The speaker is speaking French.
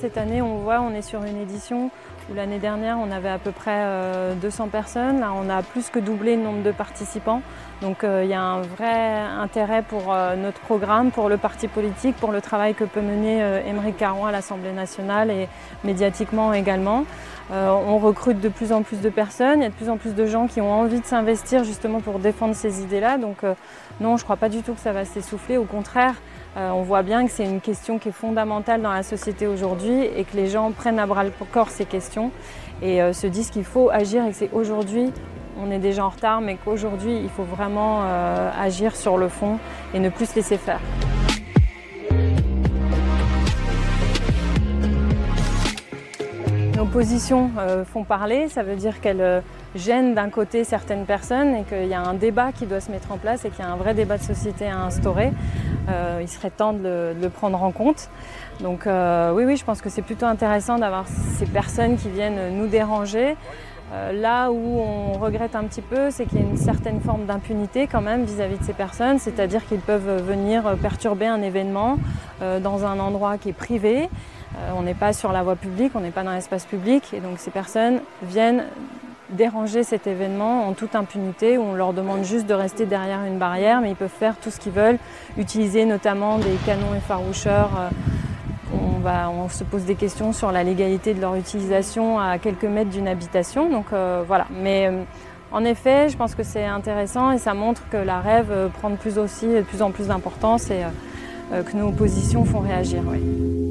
cette année, on est sur une édition où l'année dernière, on avait à peu près 200 personnes. Là, on a plus que doublé le nombre de participants. Donc il y a un vrai intérêt pour notre programme, pour le parti politique, pour le travail que peut mener Aymeric Caron à l'Assemblée nationale et médiatiquement également. On recrute de plus en plus de personnes, il y a de plus en plus de gens qui ont envie de s'investir justement pour défendre ces idées-là. Donc non, je ne crois pas du tout que ça va s'essouffler. Au contraire, on voit bien que c'est une question qui est fondamentale dans la société aujourd'hui et que les gens prennent à bras le corps ces questions et se disent qu'il faut agir et que c'est aujourd'hui, on est déjà en retard, mais qu'aujourd'hui il faut vraiment agir sur le fond et ne plus se laisser faire. Nos positions font parler, ça veut dire qu'elles gênent d'un côté certaines personnes et qu'il y a un débat qui doit se mettre en place et qu'il y a un vrai débat de société à instaurer. Il serait temps de le prendre en compte. Donc oui, je pense que c'est plutôt intéressant d'avoir ces personnes qui viennent nous déranger. Là où on regrette un petit peu, c'est qu'il y a une certaine forme d'impunité quand même vis-à-vis de ces personnes, c'est-à-dire qu'ils peuvent venir perturber un événement dans un endroit qui est privé. On n'est pas sur la voie publique, on n'est pas dans l'espace public et donc ces personnes viennent déranger cet événement en toute impunité où on leur demande juste de rester derrière une barrière, mais ils peuvent faire tout ce qu'ils veulent, utiliser notamment des canons effaroucheurs. On se pose des questions sur la légalité de leur utilisation à quelques mètres d'une habitation. Donc voilà. Mais en effet, je pense que c'est intéressant et ça montre que la rêve prend de plus en plus d'importance et que nos positions font réagir. Oui.